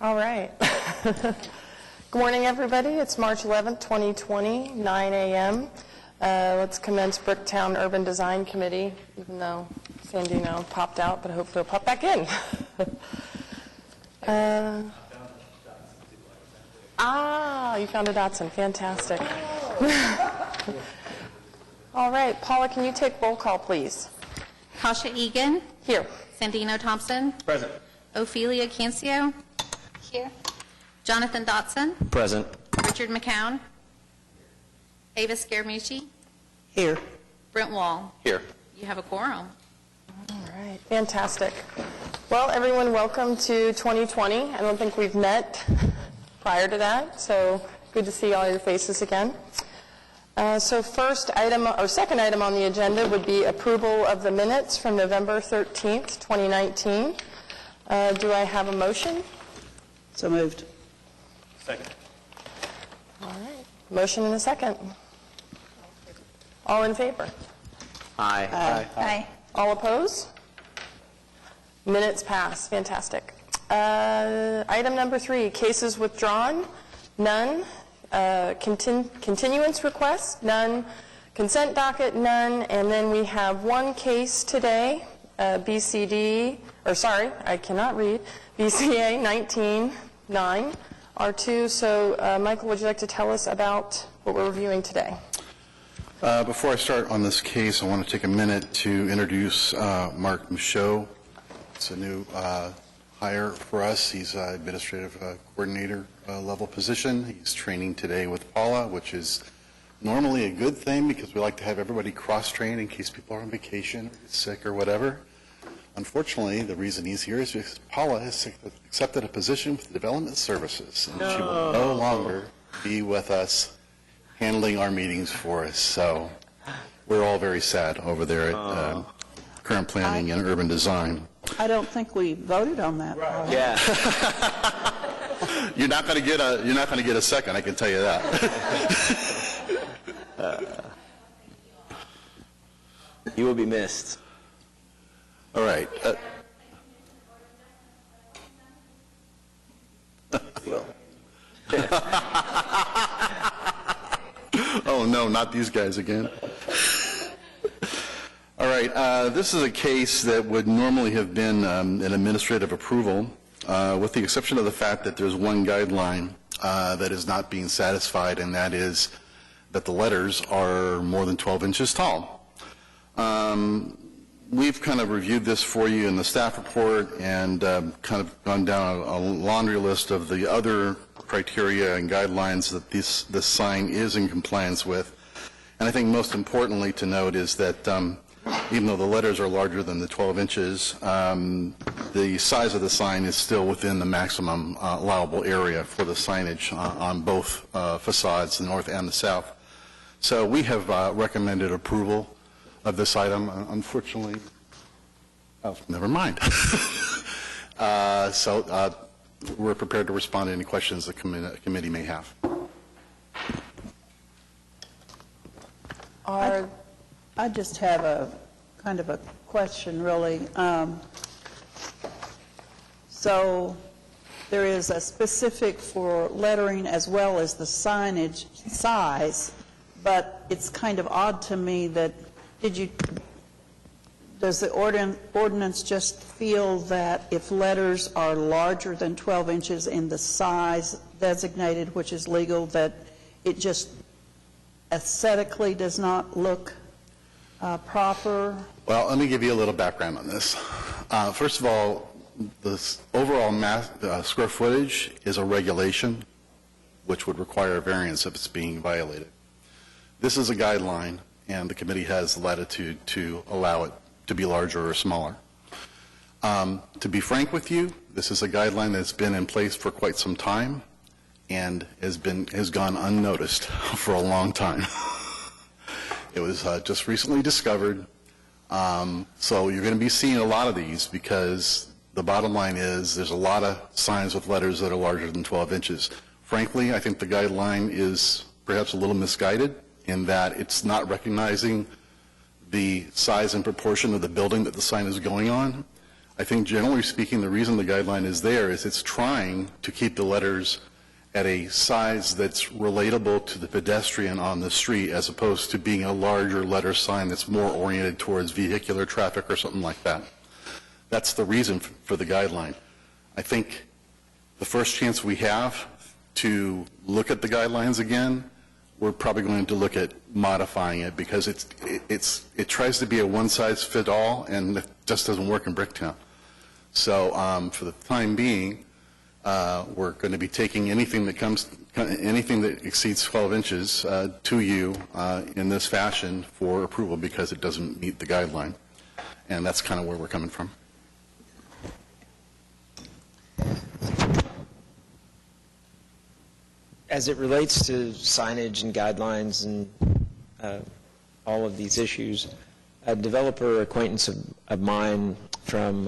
All right. Good morning, everybody. It's March 11th, 2020, 9 a.m. Let's commence Bricktown Urban Design Committee, even though Sandino popped out, but hopefully he'll pop back in. You found a Datsun. Fantastic. All right. Paula, can you take roll call, please? Kasha Egan. Here. Sandino Thompson. Present. Ophelia Cancio. Here. Jonathan Dotson. Present. Richard McCown. Ava Scaramucci. Here. Brent Wall. Here. You have a quorum. All right. Fantastic. Well, everyone, welcome to 2020. I don't think we've met prior to that, so good to see all your faces again. So second item on the agenda would be approval of the minutes from November 13th, 2019. Do I have a motion? So moved. Second. All right. Motion and a second. All in favor? Aye. Aye. All opposed? Minutes pass. Fantastic. Item number 3, cases withdrawn. None. Continuance request, none. Consent docket, none. And then we have one case today, BCA 19-9 R2. So, Michael, would you like to tell us about what we're reviewing today? Before I start on this case, I want to take a minute to introduce Mark Michaud. It's a new hire for us. He's an administrative coordinator level position. He's training today with Paula, which is normally a good thing because we like to have everybody cross-train in case people are on vacation or get sick or whatever. Unfortunately, the reason he's here is because Paula has accepted a position with Development Services, and she will no longer be with us handling our meetings for us. So we're all very sad over there at Current Planning and Urban Design. I don't think we voted on that. Right. Yeah. You're not going to get a second, I can tell you that. You will be missed. All right. Oh no, not these guys again. All right, this is a case that would normally have been an administrative approval, with the exception of the fact that there's one guideline that is not being satisfied, and that is that the letters are more than 12 inches tall. We've kind of reviewed this for you in the staff report and kind of gone down a laundry list of the other criteria and guidelines that this sign is in compliance with. And I think most importantly to note is that even though the letters are larger than the 12 inches, the size of the sign is still within the maximum allowable area for the signage on both facades, the north and the south. So we have recommended approval of this item. Unfortunately, never mind. So we're prepared to respond to any questions the committee may have. I just have a kind of a question, really. So there is a specific for lettering as well as the signage size, but it's kind of odd to me that does the ordinance just feel that if letters are larger than 12 inches in the size designated, which is legal, that it just aesthetically does not look proper? Well, let me give you a little background on this. First of all, the overall square footage is a regulation which would require a variance if it's being violated. This is a guideline, and the committee has the latitude to allow it to be larger or smaller. To be frank with you, this is a guideline that's been in place for quite some time and has gone unnoticed for a long time. It was just recently discovered. So you're going to be seeing a lot of these because the bottom line is there's a lot of signs with letters that are larger than 12 inches. Frankly, I think the guideline is perhaps a little misguided in that it's not recognizing the size and proportion of the building that the sign is going on. I think generally speaking, the reason the guideline is there is it's trying to keep the letters at a size that's relatable to the pedestrian on the street, as opposed to being a larger letter sign that's more oriented towards vehicular traffic or something like that. That's the reason for the guideline. I think the first chance we have to look at the guidelines again, we're probably going to look at modifying it, because it tries to be a one-size-fit-all, and it just doesn't work in Bricktown. So for the time being, we're going to be taking anything that exceeds 12 inches to you in this fashion for approval, because it doesn't meet the guideline. And that's kind of where we're coming from. As it relates to signage and guidelines and all of these issues, a developer acquaintance of mine from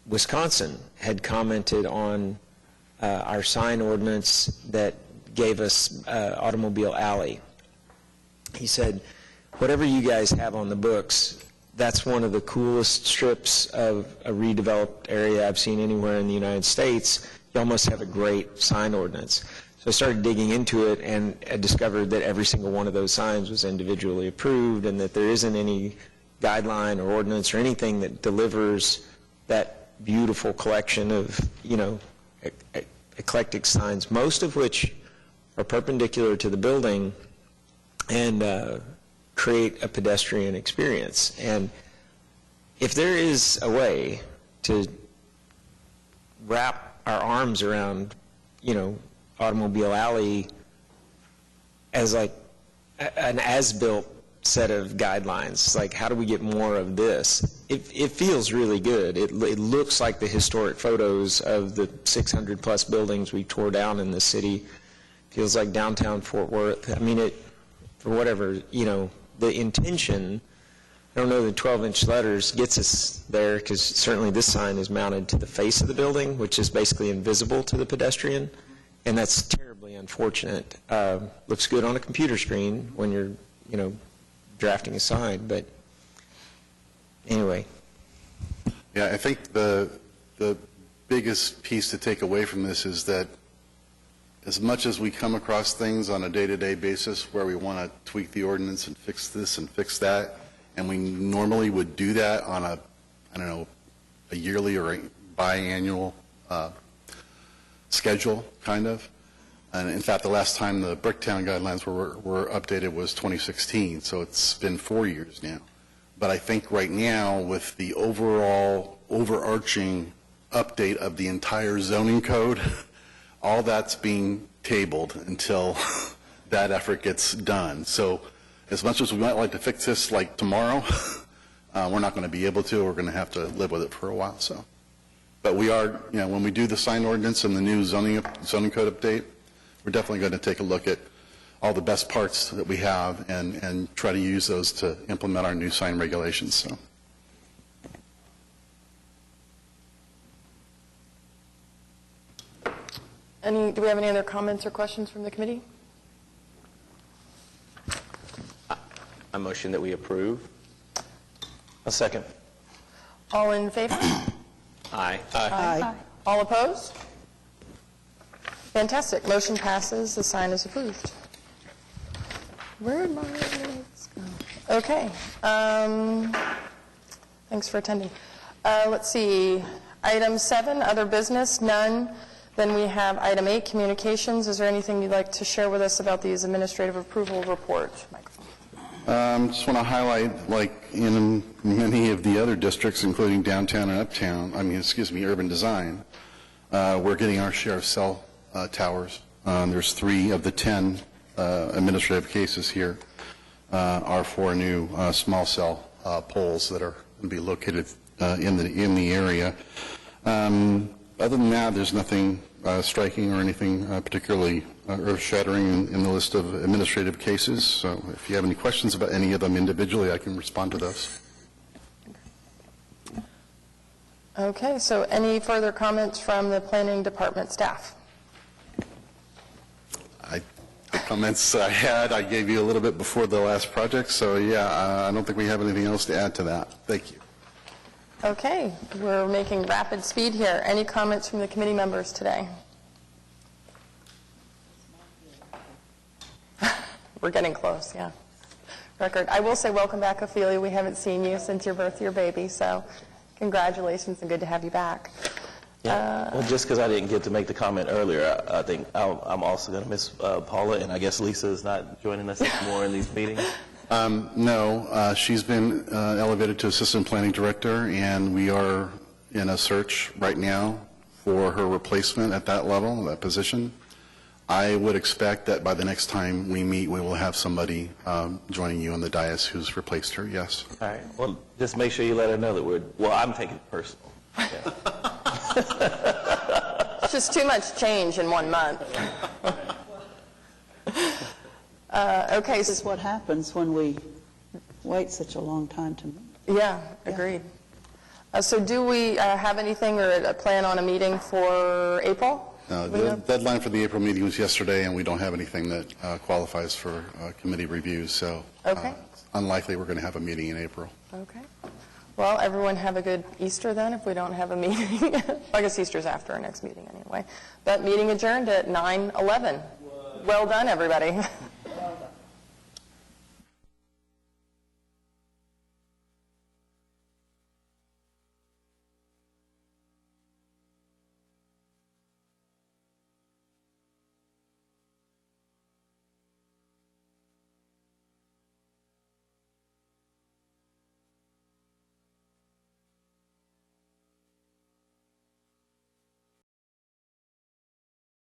Wisconsin had commented on our sign ordinance that gave us automobile alley. He said, whatever you guys have on the books, that's one of the coolest strips of a redeveloped area I've seen anywhere in the United States. You almost have a great sign ordinance. So I started digging into it, and I discovered that every single one of those signs was individually approved, and that there isn't any guideline or ordinance or anything that delivers that beautiful collection of, eclectic signs, most of which are perpendicular to the building and create a pedestrian experience. And if there is a way to wrap our arms around, automobile alley as like an as-built set of guidelines, like how do we get more of this? It feels really good. It looks like the historic photos of the 600 plus buildings we tore down in the city. Feels like downtown Fort Worth. I mean, for whatever, the intention, I don't know, the 12-inch letters gets us there, because certainly this sign is mounted to the face of the building, which is basically invisible to the pedestrian. And that's terribly unfortunate. Looks good on a computer screen when you're, drafting a sign, but anyway. Yeah, I think the biggest piece to take away from this is that as much as we come across things on a day-to-day basis where we want to tweak the ordinance and fix this and fix that, and we normally would do that on a yearly or a biannual schedule, kind of. And in fact, the last time the Bricktown guidelines were updated was 2016, so it's been 4 years now. But I think right now, with the overall overarching update of the entire zoning code, all that's being tabled until that effort gets done. So as much as we might like to fix this like tomorrow, we're not going to be able to. We're going to have to live with it for a while. So. But we are, when we do the sign ordinance and the new zoning code update, we're definitely going to take a look at all the best parts that we have and try to use those to implement our new sign regulations. So. Do we have any other comments or questions from the committee? I motion that we approve. A second. All in favor? Aye. Aye. All opposed? Fantastic. Motion passes. The sign is approved. Where did my minutes go? Okay. Thanks for attending. Let's see. Item 7, other business, none. Then we have item 8, communications. Is there anything you'd like to share with us about these administrative approval report? Microphone. Just want to highlight, like in many of the other districts, including downtown and uptown, urban design, we're getting our share of cell towers. There's 3 of the 10 administrative cases here are for new small cell poles that are going to be located in the area. Other than that, there's nothing striking or anything particularly earth-shattering in the list of administrative cases. So if you have any questions about any of them individually, I can respond to those. Okay, so any further comments from the planning department staff? The comments I had, I gave you a little bit before the last project, so yeah, I don't think we have anything else to add to that. Thank you. Okay, we're making rapid speed here. Any comments from the committee members today? We're getting close, yeah. Record. I will say welcome back, Ophelia. We haven't seen you since your birth of your baby, so congratulations and good to have you back. Well, just because I didn't get to make the comment earlier, I think I'm also going to miss Paula, and I guess Lisa is not joining us anymore in these meetings. No, she's been elevated to Assistant Planning Director, and we are in a search right now for her replacement at that level, that position. I would expect that by the next time we meet, we will have somebody joining you on the dais who's replaced her, yes. All right. Well, just make sure you let her know that I'm taking it personal. Yeah. It's just too much change in 1 month. Okay, This is what happens when we wait such a long time to meet. yeah, agreed. So do we have anything or a plan on a meeting for April? The deadline for the April meeting was yesterday, and we don't have anything that qualifies for committee reviews, so Okay. it's unlikely we're going to have a meeting in April. Okay. Well, everyone have a good Easter then, if we don't have a meeting. I guess Easter's after our next meeting anyway. But meeting adjourned at 9:11. Well done, everybody.